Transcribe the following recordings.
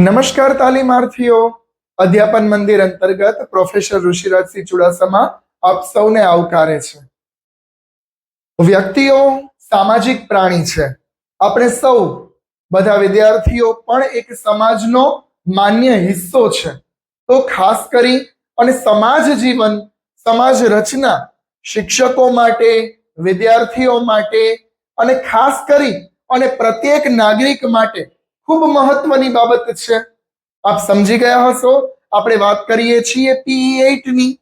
નમસ્કાર તાલીમાર્થીઓ, અધ્યાપન મંદિર અંતર્ગત પ્રોફેસર ઋષિરાજસિંહ ચુડાસમા આપ સૌને આવકારે છે. વ્યક્તિઓ સામાજિક પ્રાણી છે. આપણે સૌ બધા વિદ્યાર્થીઓ પણ એક સમાજનો માન્ય હિસ્સો છે. તો ખાસ કરી અને સમાજ જીવન, સમાજ રચના શિક્ષકો માટે, વિદ્યાર્થીઓ માટે અને ખાસ કરી અને પ્રત્યેક નાગરિક માટે ખૂબ મહત્વની બાબત છે. આપ સમજી ગયા હશો, આપણે વાત કરીએ છીએ PE8 ની.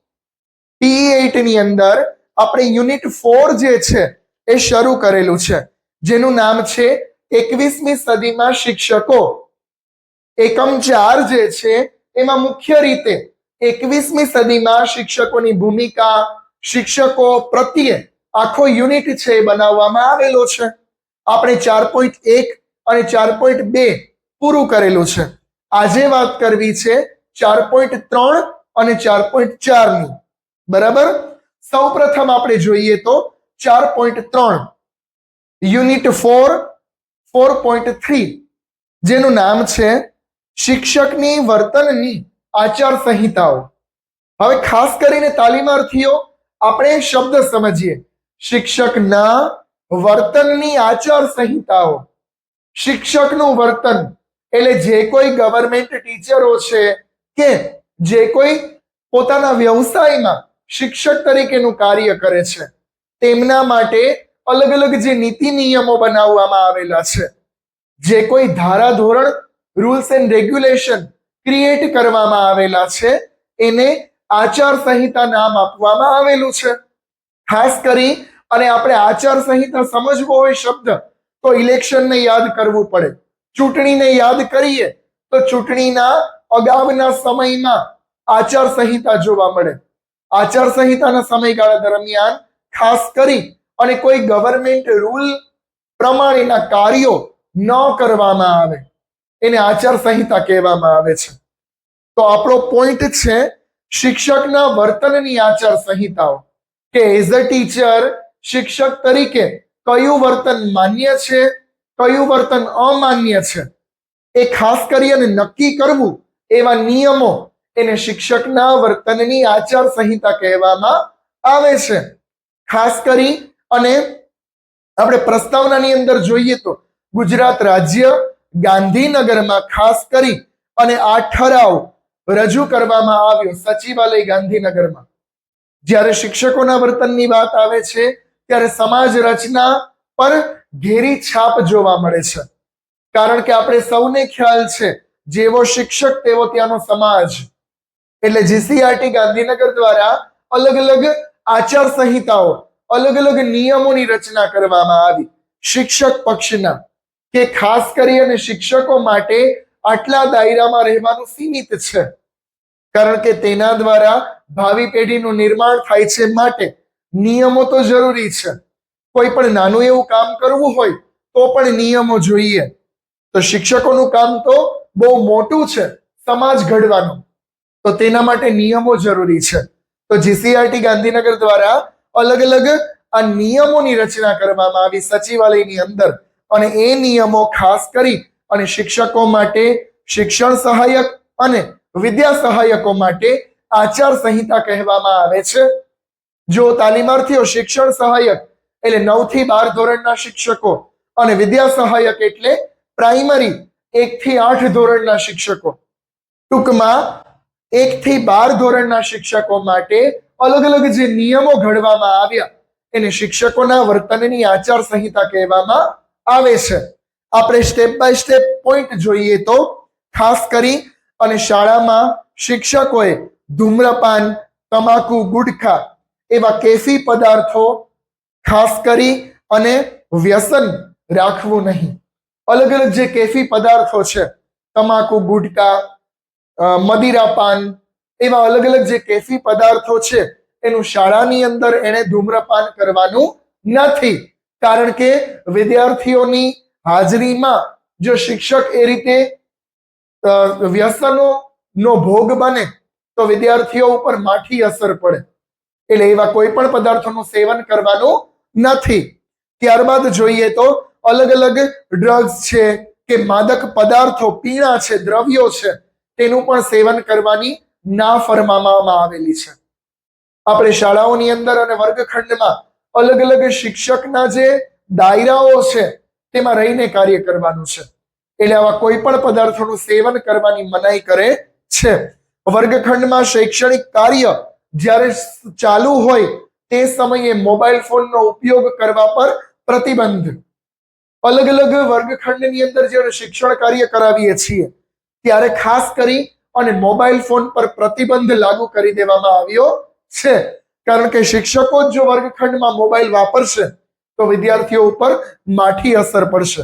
PE8 ની અંદર આપણે યુનિટ 4 જે છે એ શરૂ કરેલું છે, જેનું નામ છે 21મી સદીમાં શિક્ષકો. એકમ 4 જે છે એમાં મુખ્ય રીતે 21મી સદીમાં શિક્ષકોની ભૂમિકા, શિક્ષકો પ્રત્યે આખો યુનિટ છે એ બનાવવામાં આવેલો છે. આપણે 4.1 અને 4.2 પૂરું કરેલું છે. આજે વાત કરવી છે 4.3 અને 4.4 ની. બરાબર. સૌપ્રથમ આપણે જોઈએ તો 4.3 યુનિટ 4 4.3 જેનું નામ છે શિક્ષકની વર્તનની આચાર સંહિતાઓ. હવે ખાસ કરીને તાલીમાર્થીઓ આપણે શબ્દ સમજીએ, શિક્ષકના વર્તનની આચાર સંહિતાઓ. શિક્ષકનું વર્તન એટલે જે કોઈ ગવર્મેન્ટ ટીચરો છે કે જે કોઈ પોતાના વ્યવસાયમાં શિક્ષક તરીકેનું કાર્ય કરે છે, તેમના માટે અલગ અલગ જે નીતિ નિયમો બનાવવામાં આવેલા છે, જે કોઈ ધારાધોરણ, રૂલ્સ એન્ડ રેગ્યુલેશન ક્રિએટ કરવામાં આવેલા છે, એને આચાર સંહિતા નામ આપવામાં આવેલું છે. ખાસ કરી અને આપણે આચાર સંહિતા સમજવો હોય શબ્દ તો ઇલેક્શનને યાદ કરવું પડે. ચૂંટણીને યાદ કરીએ તો ચૂંટણીના અગાઉના સમયમાં આચાર સંહિતા જોવા મળે. આચાર સંહિતાના સમયગાળા દરમિયાન ખાસ કરી અને કોઈ ગવર્મેન્ટ રૂલ પ્રમાણેના કાર્યો ન કરવામાં આવે, એને આચાર સંહિતા કહેવામાં આવે છે. તો આપણો પોઈન્ટ છે શિક્ષકના વર્તનની આચાર સંહિતાઓ, કે એઝ અ ટીચર, શિક્ષક તરીકે કયું વર્તન માન્ય છે, કયું વર્તન અમાન્ય છે, એ ખાસ કરી અને નક્કી કરવું, એવા નિયમો, એને શિક્ષકના વર્તનની આચાર સંહિતા કહેવામાં આવે છે. ખાસ કરી અને આપણે પ્રસ્તાવનાની અંદર જોઈએ તો ગુજરાત રાજ્ય ગાંધીનગરમાં ખાસ કરી અને આ ઠરાવ રજૂ કરવામાં આવ્યો સચિવાલય ગાંધીનગરમાં. જ્યારે શિક્ષકોના વર્તનની વાત આવે છે ત્યારે સમાજ રચના પર ઘેરી છાપ જોવા મળે છે. કારણ કે આપણે સૌને ખ્યાલ છે, જેવો શિક્ષક તેવો ત્યાંનો સમાજ. એટલે જીસીઆરટી ગાંધીનગર દ્વારા અલગ અલગ આચાર સંહિતાઓ, અલગ અલગ નિયમોની રચના કરવામાં આવી શિક્ષક પક્ષના, કે ખાસ કરી અને શિક્ષકો માટે આટલા દાયરામાં રહેવાનું સીમિત છે. કારણ કે તેના દ્વારા ભાવિ પેઢીનું નિર્માણ થાય છે, માટે નિયમો તો જરૂરી છે. કોઈ પણ નાનું એવું કામ કરવું હોય તો પણ નિયમો જોઈએ. તો શિક્ષકોનું કામ તો બહુ મોટું છે, સમાજ ઘડવાનું, તો તેના માટે નિયમો જરૂરી છે. તો જીસીઆરટી ગાંધીનગર દ્વારા અલગ અલગ આ નિયમોની રચના કરવામાં આવી સચિવાલયની અંદર, અને એ નિયમો ખાસ કરી અને શિક્ષકો માટે, શિક્ષણ સહાયક અને વિદ્યા સહાયકો માટે આચાર સંહિતા કહેવામાં આવે છે. જો તાલીમાર્થીઓ, શિક્ષણ સહાયક એટલે 9 થી 12 ધોરણના શિક્ષકો અને વિદ્યા સહાયક એટલે પ્રાઇમરી 1 થી 8 ધોરણના શિક્ષકો. ટૂંકમાં 1 થી 12 ધોરણના શિક્ષકો માટે અલગ અલગ જે નિયમો ઘડવામાં આવ્યા એને શિક્ષકોના વર્તનની આચાર સંહિતા કહેવામાં આવે છે. આપણે સ્ટેપ બાય સ્ટેપ પોઈન્ટ જોઈએ તો ખાસ કરી અને શાળામાં શિક્ષકોએ ધૂમ્રપાન, તમાકુ, ગુટખા એવા કેફી પદાર્થો ખાસ કરી અને વ્યસન રાખવું નહીં. અલગ અલગ જે કેફી પદાર્થો છે, તમાકુ, ગુટખા, મદિરાપાન, એવા અલગ અલગ જે કેફી પદાર્થો છે એનું શાળાની અંદર એને ધૂમ્રપાન કરવાનું નથી. કારણ કે વિદ્યાર્થીઓની હાજરીમાં જો શિક્ષક એ રીતે વ્યસનો નો ભોગ બને તો વિદ્યાર્થીઓ ઉપર માઠી અસર પડે. એટલે એવા કોઈ પણ પદાર્થોનું સેવન કરવાનું નથી. ત્યારબાદ જોઈએ તો અલગ અલગ ડ્રગ્સ છે કે માદક પદાર્થો, પીણા છે, દ્રવ્યો છે, તેનું પણ સેવન કરવાની ના ફરમાવવામાં આવેલી છે. આપણે શાળાઓની અંદર અને વર્ગખંડમાં અલગ અલગ શિક્ષકના જે દાયરાઓ છે તેમાં રહીને કાર્ય કરવાનું છે. એટલે આવા કોઈ પણ પદાર્થોનું સેવન કરવાની મનાઈ કરે છે. વર્ગખંડમાં શૈક્ષણિક કાર્ય જ્યારે ચાલુ હોય તે સમયે મોબાઈલ ફોનનો ઉપયોગ કરવા પર પ્રતિબંધ. અલગ અલગ વર્ગખંડની અંદર જ્યારે શિક્ષણ કાર્ય કરાવીએ છીએ ત્યારે ખાસ કરી અને મોબાઈલ ફોન પર પ્રતિબંધ લાગુ કરી દેવામાં આવ્યો છે. કારણ કે શિક્ષકો જો વર્ગખંડમાં મોબાઈલ વાપરશે તો વિદ્યાર્થીઓ ઉપર માઠી અસર પડશે.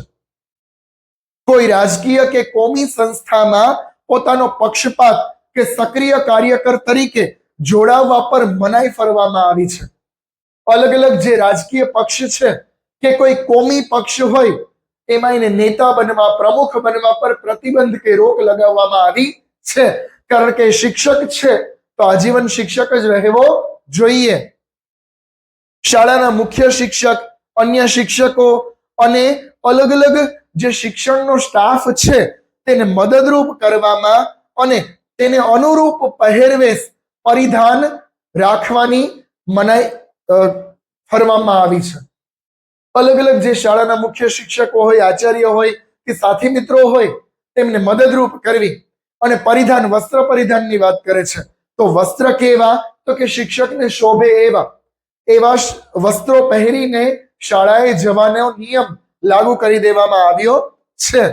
કોઈ રાજકીય કે કોમી સંસ્થામાં પોતાનો પક્ષપાત કે સક્રિય કાર્યકર તરીકે જોડાવા પર મનાઈ ફરવામાં આવી છે. અલગ અલગ જે રાજકીય પક્ષ છે કે કોઈ કોમી પક્ષ હોય એમાં એને નેતા બનવા, પ્રમુખ બનવા પર પ્રતિબંધ કે રોક લગાવવામાં આવી છે. કારણ કે શિક્ષક છે તો આજીવન શિક્ષક જ રહેવો જોઈએ. શાળાના મુખ્ય શિક્ષક, અન્ય શિક્ષકો અને અલગ અલગ જે શિક્ષણનો સ્ટાફ છે તેને મદદરૂપ કરવામાં અને તેને અનુરૂપ પહેરવેશ, પરિધાન રાખવાની મનાઈ ફરવામાં આવી છે. અલગ અલગ જે શાળાના મુખ્ય શિક્ષકો હોય, આચાર્ય હોય કે સાથી મિત્રો હોય તેમને મદદરૂપ કરવી. અને પરિધાન, વસ્ત્ર પરિધાનની વાત કરે છે તો વસ્ત્ર કેવા? તો કે શિક્ષકને શોભે એવા વસ્ત્રો પહેરીને શાળાએ જવાનો નિયમ લાગુ કરી દેવામાં આવ્યો છે.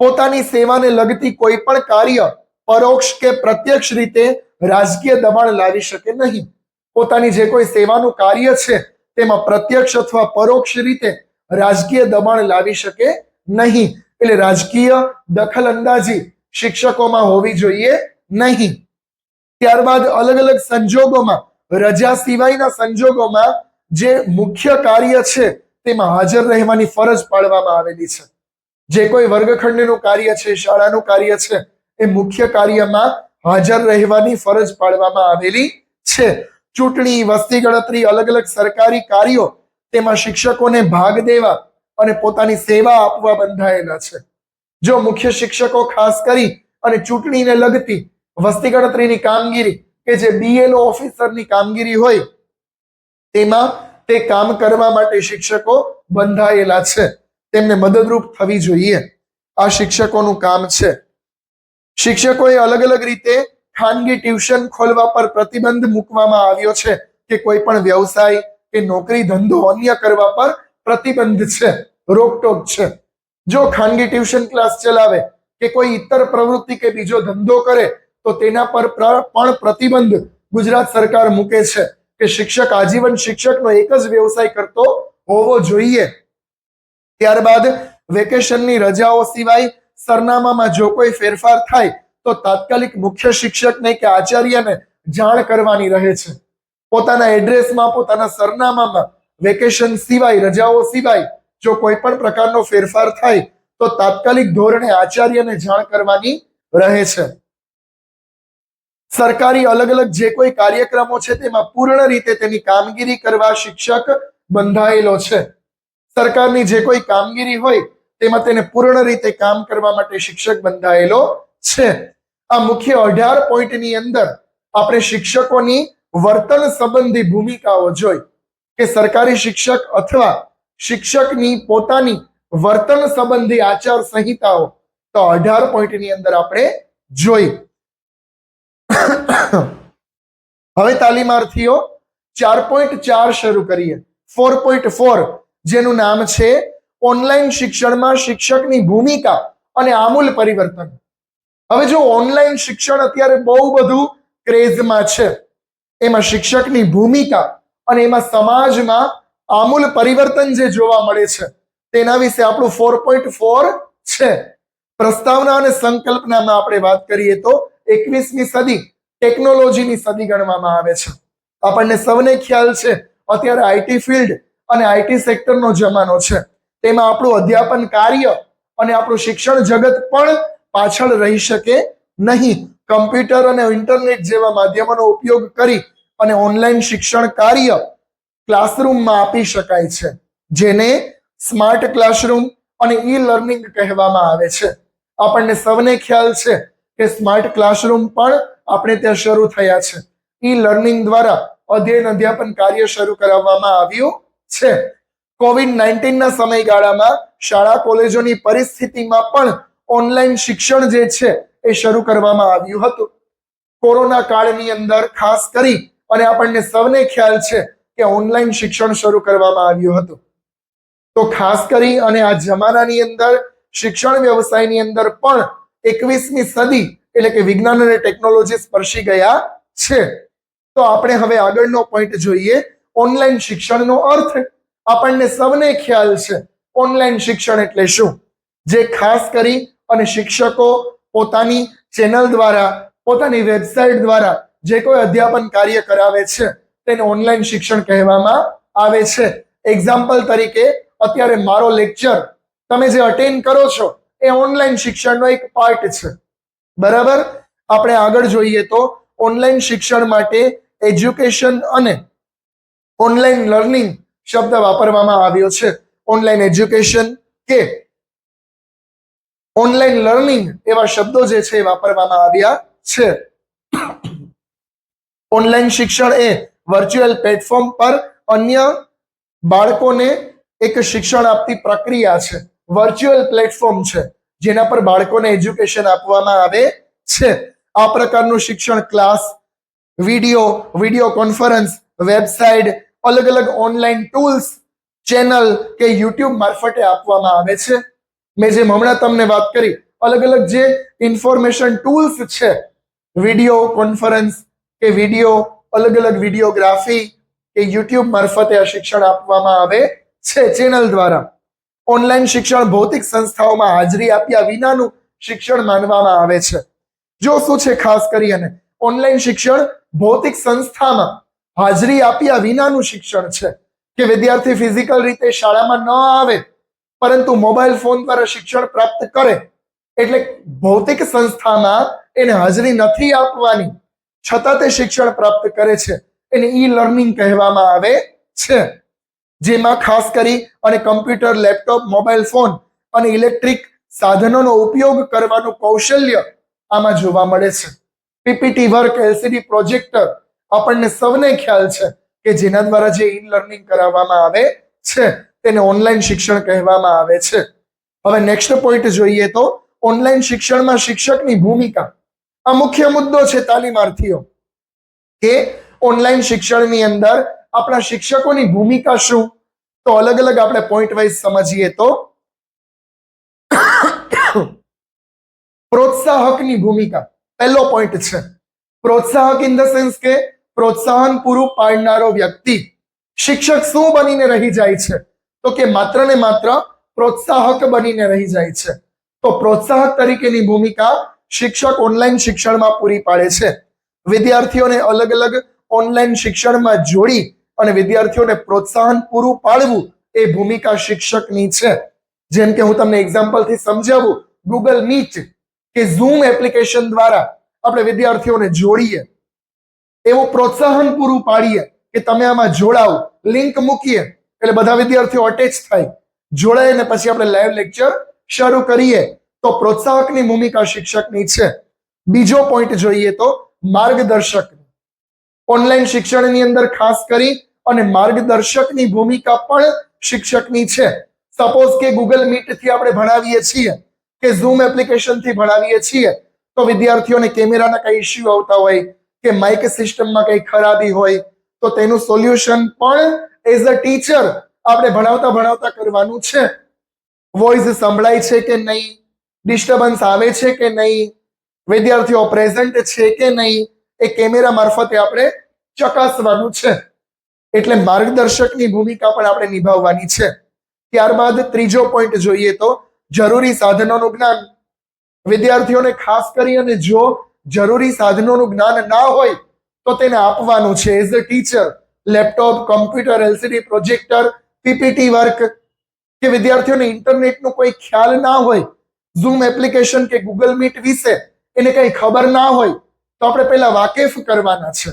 પોતાની સેવાને લગતી કોઈ પણ કાર્ય પરોક્ષ કે પ્રત્યક્ષ રીતે રાજકીય દબાણ લાવી શકે નહીં. પોતાની જે કોઈ સેવાનું કાર્ય છે તેમાં પ્રત્યક્ષ અથવા પરોક્ષ રીતે રાજકીય દબાણ લાવી શકે નહીં. એટલે રાજકીય દખલ અંદાજી શિક્ષકોમાં હોવી જોઈએ નહીં. ત્યારબાદ અલગ અલગ સંજોગોમાં, રજા સિવાયના સંજોગોમાં જે મુખ્ય કાર્ય છે તેમાં હાજર રહેવાની ફરજ પાડવામાં આવેલી છે. જે કોઈ વર્ગખંડનું કાર્ય છે, શાળાનું કાર્ય છે, એ મુખ્ય કાર્યમાં હાજર રહેવાની ફરજ પાડવામાં આવેલી છે. ચૂંટણી, વસ્તી ગણતરી, અલગ અલગ સરકારી કાર્યો તેમાં શિક્ષકોને ભાગ દેવા અને પોતાની સેવા આપવા બંધાયેલા છે. જો મુખ્ય શિક્ષકો ખાસ કરી અને ચૂંટણીને લગતી વસ્તી ગણતરીની કામગીરી કે જે BLO ઓફિસરની કામગીરી હોય તેમાં તે કામ કરવા માટે શિક્ષકો બંધાયેલા છે. તેમને મદદરૂપ થવી જોઈએ. આ શિક્ષકોનું કામ છે. શિક્ષકોએ અલગ અલગ રીતે ખાનગી ટ્યુશન ખોલવા પર પ્રતિબંધ મૂકવામાં આવ્યો છે કે કોઈ પણ વ્યવસાય કે નોકરી ધંધો અન્ય કરવા પર પ્રતિબંધ છે, રોકટોક છે. જો ખાનગી ટ્યુશન ક્લાસ ચલાવે કે કોઈ ઇતર પ્રવૃત્તિ કે બીજો ધંધો કરે તો તેના પર પણ પ્રતિબંધ ગુજરાત સરકાર મૂકે છે કે શિક્ષક આજીવન શિક્ષકનો એક જ વ્યવસાય કરતો હોવો જોઈએ. ત્યારબાદ વેકેશનની રજાઓ સિવાય સરનામામાં જો કોઈ ફેરફાર થાય તો તાત્કાલિક મુખ્ય શિક્ષકને કે આચાર્યને જાણ કરવાની રહે છે. પોતાના એડ્રેસમાં, પોતાના સરનામામાં વેકેશન સિવાય, રજાઓ સિવાય જો કોઈ પણ પ્રકારનો ફેરફાર થાય તો તાત્કાલિક ધોરણે આચાર્યને જાણ કરવાની રહે છે. સરકારી અલગ અલગ જે કોઈ કાર્યક્રમો છે તેમાં પૂર્ણ રીતે તેની કામગીરી કરવા શિક્ષક બંધાયેલો છે. સરકારની જે કોઈ કામગીરી હોય તેમાં તેને પૂર્ણ રીતે કામ કરવા માટે શિક્ષક બંધાયેલો છે. આ મુખ્ય 18 પોઈન્ટની અંદર આપણે શિક્ષકોની વર્તન સંબંધી ભૂમિકાઓ જોઈ કે સરકારી શિક્ષક અથવા શિક્ષકની પોતાની વર્તન સંબંધી આચાર સંહિતાઓ તો 18 પોઈન્ટની અંદર આપણે જોઈ. હવે તાલીમાર્થીઓ 4.4 શરૂ કરીએ. 4.4 જેનું નામ છે ઓનલાઈન શિક્ષણમાં શિક્ષકની ભૂમિકા અને આમૂલ પરિવર્તન. હવે જો ઓનલાઈન શિક્ષણ અત્યારે બહુ બધું ક્રેઝમાં છે, એમાં શિક્ષકની ભૂમિકા અને એમાં સમાજમાં આમૂલ પરિવર્તન જે જોવા મળે છે તેના વિશે આપણું 4.4 છે. પ્રસ્તાવના અને સંકલ્પનામાં આપણે વાત કરીએ તો 21મી સદી ટેકનોલોજીની સદી ગણવામાં આવે છે. આપણને સૌને ખ્યાલ છે અત્યારે આઈટી ફિલ્ડ અને આઈટી સેક્ટરનો જમાનો છે. તેમાં આપણું અધ્યાપન કાર્ય અને આપણું શિક્ષણ જગત પણ પાછળ રહી શકે નહીં. કમ્પ્યુટર અને ઇન્ટરનેટ જેવા માધ્યમોનો ઉપયોગ કરી અને ઓનલાઈન શિક્ષણ કાર્ય ક્લાસરૂમમાં આપી શકાય છે, જેને સ્માર્ટ ક્લાસરૂમ અને ઈ લર્નિંગ કહેવામાં આવે છે. આપણને સૌને ખ્યાલ છે કે સ્માર્ટ ક્લાસરૂમ પણ આપણે ત્યાં શરૂ થયા છે. ઈ લર્નિંગ દ્વારા અધ્યયન અધ્યાપન કાર્ય શરૂ કરાવવામાં આવ્યું છે. COVID-19 ના સમયગાળામાં શાળા કોલેજોની પરિસ્થિતિમાં પણ ઓનલાઈન શિક્ષણ જે છે એ શરૂ કરવામાં આવ્યું હતું. કોરોના કાળની અંદર ખાસ કરી અને આપણને સૌને ખ્યાલ છે કે ઓનલાઈન શિક્ષણ શરૂ કરવામાં આવ્યું હતું. તો ખાસ કરી અને આ જમાનાની અંદર શિક્ષણ વ્યવસાયની અંદર પણ 21મી સદી એટલે કે વિજ્ઞાન અને ટેકનોલોજી સ્પર્શી ગયા છે. તો આપણે હવે આગળનો પોઈન્ટ જોઈએ. ઓનલાઈન શિક્ષણનો અર્થ આપણને સૌને ખ્યાલ છે. ઓનલાઈન શિક્ષણ એટલે શું? જે ખાસ કરી અને શિક્ષકો પોતાની ચેનલ દ્વારા, પોતાની વેબસાઇટ દ્વારા જે કોઈ અધ્યાપન કાર્ય કરાવે છે તેને ઓનલાઈન શિક્ષણ કહેવામાં આવે છે. એક્ઝામ્પલ તરીકે અત્યારે મારો લેક્ચર તમે જે અટેન્ડ કરો છો એ ઓનલાઈન શિક્ષણનો એક પાર્ટ છે. બરાબર? આપણે આગળ જોઈએ તો ઓનલાઈન શિક્ષણ માટે એજ્યુકેશન અને ઓનલાઈન લર્નિંગ શબ્દ વાપરવામાં આવ્યો છે. ઓનલાઈન એજ્યુકેશન કે ઓનલાઈન લર્નિંગ એવા શબ્દો જે છે એ વાપરવામાં આવ્યા છે. ઓનલાઈન શિક્ષણ એ વર્ચ્યુઅલ પ્લેટફોર્મ પર અન્ય બાળકોને એક શિક્ષણ આપતી પ્રક્રિયા છે. વર્ચ્યુઅલ પ્લેટફોર્મ છે જેના પર બાળકોને એજ્યુકેશન આપવામાં આવે છે. આ પ્રકારનું શિક્ષણ ક્લાસ, વિડીયો કોન્ફરન્સ, વેબસાઇટ, અલગ અલગ ઓનલાઈન ટૂલ્સ, ચેનલ કે યુટ્યુબ મારફતે આપવામાં આવે છે. મેં જેમ હમણાં તમને વાત કરી, અલગ અલગ જે ઇન્ફોર્મેશન ટૂલ્સ છે, વિડીયો કોન્ફરન્સ કે અલગ અલગ વિડીયોગ્રાફી કે યુટ્યુબ મારફતે આ શિક્ષણ આપવામાં આવે છે ચેનલ દ્વારા. ઓનલાઈન શિક્ષણ ભૌતિક સંસ્થાઓમાં હાજરી આપ્યા વિનાનું શિક્ષણ માનવામાં આવે છે. જો શું છે ખાસ કરીને ઓનલાઈન શિક્ષણ ભૌતિક સંસ્થામાં હાજરી આપ્યા વિનાનું શિક્ષણ છે કે વિદ્યાર્થી ફિઝિકલ રીતે શાળામાં ન આવે પરંતુ મોબાઈલ ફોન દ્વારા શિક્ષણ પ્રાપ્ત કરે. એટલે ભૌતિક સંસ્થામાં એને હાજરી નથી આપવાની છતાં તે શિક્ષણ પ્રાપ્ત કરે છે. એને ઈ લર્નિંગ કહેવામાં આવે છે. જેમાં ખાસ કરી અને કમ્પ્યુટર, લેપટોપ, મોબાઈલ ફોન અને ઇલેક્ટ્રિક સાધનોનો ઉપયોગ કરવાનું કૌશલ્ય આમાં જોવા મળે છે. પીપીટી વર્ક, એલસીડી પ્રોજેક્ટર આપણને સૌને ખ્યાલ છે કે જેના દ્વારા જે ઈ લર્નિંગ કરાવવામાં આવે છે તેને ઓનલાઈન શિક્ષણ કહેવામાં આવે છે. હવે નેક્સ્ટ પોઈન્ટ જોઈએ તો ઓનલાઈન શિક્ષણમાં શિક્ષકની ભૂમિકા. આ મુખ્ય મુદ્દો છે તાલીમાર્થીઓ કે ઓનલાઈન શિક્ષણની અંદર આપણા શિક્ષકોની ભૂમિકા શું? તો અલગ અલગ આપણે પોઈન્ટ વાઇઝ સમજીએ તો પ્રોત્સાહકની ભૂમિકા પહેલો પોઈન્ટ છે. પ્રોત્સાહક ઇન ધ સેન્સ કે પ્રોત્સાહન પૂરું પાડનારો વ્યક્તિ. શિક્ષક શું બનીને રહી જાય છે? તો કે માત્ર ને માત્ર પ્રોત્સાહક બનીને રહી જાય છે. તો પ્રોત્સાહક તરીકેની ભૂમિકા શિક્ષક ઓનલાઈન શિક્ષણમાં પૂરી પાડે છે. વિદ્યાર્થીઓને અલગ અલગ ઓનલાઈન શિક્ષણમાં જોડી અને વિદ્યાર્થીઓને પ્રોત્સાહન પૂરું પાડવું એ ભૂમિકા શિક્ષકની છે. જેમ કે હું તમને એક્ઝામ્પલથી સમજાવું, ગૂગલ મીટ કે ઝૂમ એપ્લિકેશન દ્વારા આપણે વિદ્યાર્થીઓને જોડીએ, એવું પ્રોત્સાહન પૂરું પાડીએ કે તમે આમાં જોડાઓ, લિંક મૂકીએ એટલે બધા વિદ્યાર્થીઓ અટેચ થાય, જોડાય અને પછી આપણે લાઈવ લેક્ચર શરૂ કરીએ. તો પ્રોત્સાહકની ભૂમિકા શિક્ષકની છે. બીજો પોઈન્ટ જોઈએ તો માર્ગદર્શક. ઓનલાઈન શિક્ષણની અંદર ખાસ કરી અને માર્ગદર્શકની ભૂમિકા પણ શિક્ષકની છે. સપોઝ કે ગૂગલ મીટ થી આપણે ભણાવીએ છીએ કે ઝૂમ એપ્લિકેશન થી ભણાવીએ છીએ તો વિદ્યાર્થીઓને કેમેરાના કઈ ઇશ્યુ આવતા હોય કે માઇક સિસ્ટમમાં કઈ ખરાબી હોય તો તેનું સોલ્યુશન પણ એઝ અ ટીચર આપણે ભણાવતા કરવાનું છે. વોઇસ સંભળાય છે કે નહીં, ડિસ્ટર્બન્સ આવે છે કે નહીં, વિદ્યાર્થીઓ પ્રેઝન્ટ છે કે નહીં, એ કેમેરા મારફતે આપણે ચકાસવાનું છે. એટલે માર્ગદર્શકની ભૂમિકા પણ આપણે નિભાવવાની છે. ત્યારબાદ ત્રીજો પોઈન્ટ જોઈએ તો જરૂરી સાધનોનું જ્ઞાન. વિદ્યાર્થીઓને ખાસ કરી અને જો જરૂરી સાધનોનું જ્ઞાન ના હોય તો તેને આપવાનું છે as a teacher. Laptop, computer, LCD projector, PPT work કે વિદ્યાર્થીઓને ઇન્ટરનેટનો કોઈ ખ્યાલ ના હોય, ઝૂમ એપ્લિકેશન કે ગૂગલ મીટ વિશે એને કઈ ખબર ના હોય તો આપણે પહેલા વાકેફ કરવાના છે.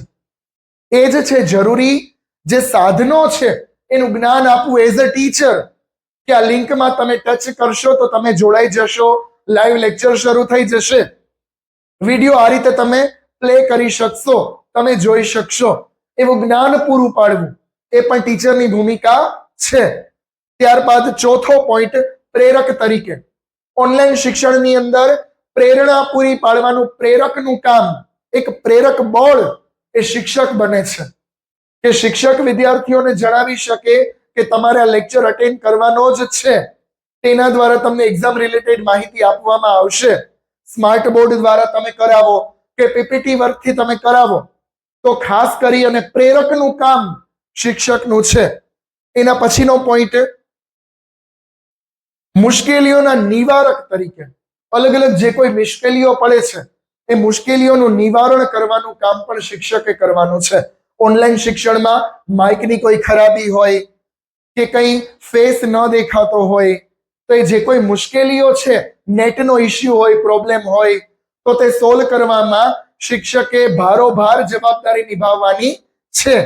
એ જ છે જરૂરી જે સાધનો છે એનું જ્ઞાન આપવું એઝ અ ટીચર. કે આ લિંકમાં તમે ટચ કરશો તો તમે જોડાઈ જશો, લાઈવ લેક્ચર શરૂ થઈ જશે, વિડીયો આ રીતે તમે પ્લે કરી શકશો, તમે જોઈ શકશો. એવું જ્ઞાન પૂરું પાડવું એ પણ ટીચરની ભૂમિકા છે. ત્યારબાદ ચોથો પોઈન્ટ, પ્રેરક તરીકે. ઓનલાઈન શિક્ષણની અંદર પ્રેરણા પૂરી પાડવાનું પ્રેરકનું કામ, એક પ્રેરક બળ એ શિક્ષક બને છે. કે શિક્ષક વિદ્યાર્થીઓને જણાવી શકે કે તમારે આ લેક્ચર અટેન્ડ કરવાનો જ છે. તેના દ્વારા તમને એક્ઝામ રિલેટેડ માહિતી આપવામાં આવશે. સ્માર્ટ બોર્ડ દ્વારા તમે કરાવો કે પીપીટી વર્કથી તમે કરાવો, તો ખાસ કરી અને પ્રેરકનું કામ શિક્ષકનું છે. એના પછીનો પોઈન્ટ, મુશ્કેલીઓના નિવારક તરીકે. અલગ અલગ જે કોઈ મુશ્કેલીઓ પડે છે એ મુશ્કેલીઓનું નિવારણ કરવાનું કામ પણ શિક્ષકે કરવાનું છે. ઓનલાઈન શિક્ષણમાં માઇકની કોઈ ખરાબી હોય કે કંઈ ફેસ ન દેખાતો હોય, તો એ જે કોઈ મુશ્કેલીઓ છે, નેટનો ઇસ્યુ હોય, પ્રોબ્લેમ હોય, તો તે સોલ્વ કરવામાં શિક્ષકે ભારોભાર જવાબદારી નિભાવવાની છે.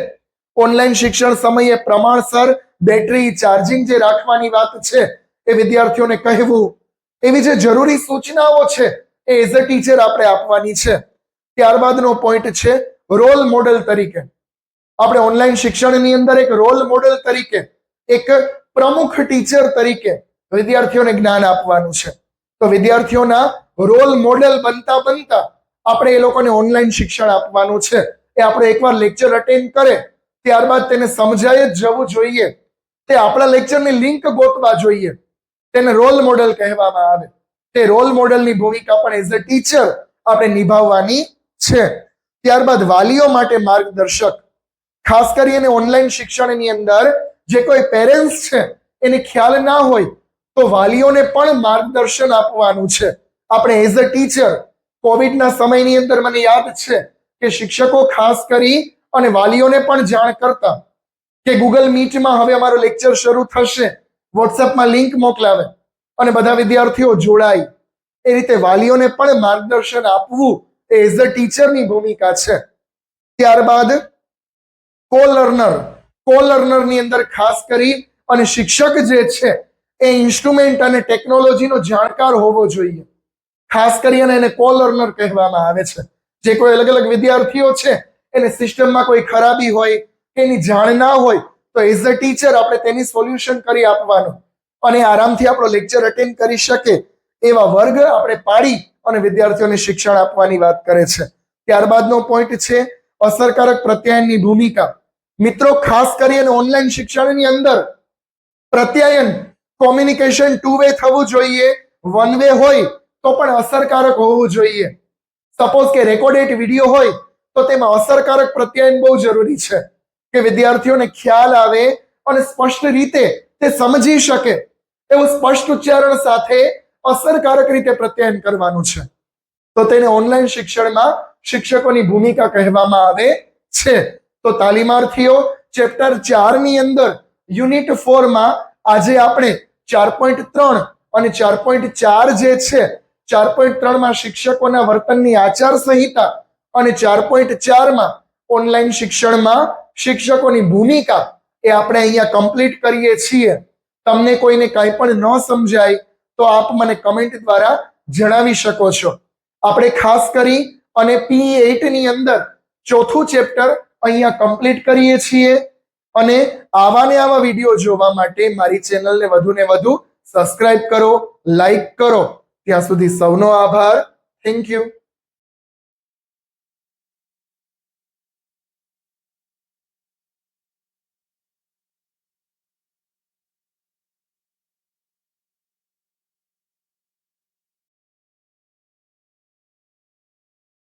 ઓનલાઈન શિક્ષણ સમયે પ્રમાણસર બેટરી ચાર્જિંગ જે રાખવાની વાત છે એ વિદ્યાર્થીઓને કહેવું, એવી જે જરૂરી સૂચનાઓ છે એ એઝ અ ટીચર આપણે આપવાની છે. ત્યારબાદનો પોઈન્ટ છે રોલ મોડેલ તરીકે. આપણે ઓનલાઈન શિક્ષણની અંદર એક રોલ મોડેલ તરીકે, એક પ્રમુખ ટીચર તરીકે વિદ્યાર્થીઓને જ્ઞાન આપવાનું છે. તો વિદ્યાર્થીઓના રોલ મોડેલ બનતા બનતા આપણે એ લોકોને ઓનલાઈન શિક્ષણ આપવાનું છે. એ આપણે એકવાર લેક્ચર અટેન્ડ કરે ત્યારબાદ તેને સમજાય જ જવું જોઈએ. તે આપણા લેક્ચરની લિંક ગોતવા જોઈએ. તેને રોલ મોડેલ કહેવામાં આવે. તે રોલ મોડેલની ભૂમિકા પણ એઝ અ ટીચર આપણે નિભાવવાની છે. ત્યારબાદ વાલીઓ માટે માર્ગદર્શક. ખાસ કરીને ઓનલાઈન શિક્ષણની અંદર જે કોઈ પેરેન્ટ્સ છે એને ખ્યાલ ના હોય તો વાલીઓને પણ માર્ગદર્શન આપવાનું છે. આપણે એઝ અ ટીચર કોવિડના સમયની અંદર મને યાદ છે કે શિક્ષકો ખાસ કરી અને વાલીઓને પણ જાણ કરતા કે ગૂગલ મીટમાં હવે અમારો લેક્ચર શરૂ થશે, વોટ્સએપમાં લિંક મોકલાવે અને બધા વિદ્યાર્થીઓ જોડાય. એ રીતે વાલીઓને પણ માર્ગદર્શન આપવું એ એઝ અ ટીચરની ભૂમિકા છે. ત્યારબાદ કો લર્નરની અંદર ખાસ કરી અને શિક્ષક જે છે એ ઇન્સ્ટ્રુમેન્ટ અને ટેકનોલોજીનો જાણકાર હોવો જોઈએ. ખાસ કરીને એને કો લર્નર કહેવામાં આવે છે. જે કોઈ અલગ અલગ વિદ્યાર્થીઓ છે એને સિસ્ટમમાં કોઈ ખરાબી હોય કે એની જાણ ના હોય તો એઝ અ ટીચર આપણે તેની સોલ્યુશન કરી આપવાનું અને આરામથી આપણો લેક્ચર અટેન્ડ કરી શકે એવા વર્ગ આપણે પાડી અને વિદ્યાર્થીઓને શિક્ષણ આપવાની વાત કરે છે. ત્યારબાદનો પોઈન્ટ છે અસરકારક પ્રત્યાયનની ભૂમિકા. મિત્રો, ખાસ કરીને ઓનલાઈન શિક્ષણની અંદર પ્રત્યાયન, કોમ્યુનિકેશન ટુ વે થવું જોઈએ. વન વે હોય તો પણ અસરકારક હોવું જોઈએ. સપોઝ કે રેકોર્ડેડ વિડીયો હોય તો તેમાં અસરકારક પ્રત્યાયન બહુ જરૂરી છે કે વિદ્યાર્થીઓને ખ્યાલ આવે અને સ્પષ્ટ રીતે તે સમજી શકે એવું સ્પષ્ટ ઉચ્ચારણ સાથે અસરકારક રીતે પ્રત્યાયન કરવાનું છે. તો તેને ઓનલાઈન શિક્ષણમાં શિક્ષકોની ભૂમિકા કહેવામાં આવે છે. તો તાલીમાર્થીઓ ચેપ્ટર 4 ની અંદર યુનિટ 4 માં આજે આપણે 4.3 અને 4.4 જે છે, 4.3 માં શિક્ષકોના વર્તનની આચાર સંહિતા અને 4.4 માં ઓનલાઈન શિક્ષણમાં શિક્ષકોની ભૂમિકા એ આપણે અહીંયા કમ્પ્લીટ કરીએ છીએ. તમને કોઈને કંઈ પણ ન સમજાય તો આપ મને કમેન્ટ દ્વારા જણાવી શકો છો. આપણે ખાસ કરી અને P8 ની અંદર ચોથું ચેપ્ટર અહીંયા કમ્પ્લીટ કરીએ છીએ અને આવા ને આવા વિડીયો જોવા માટે મારી ચેનલને વધુ ને વધુ સબસ્ક્રાઇબ કરો, લાઈક કરો. ત્યાં સુધી સૌનો આભાર. Thank you.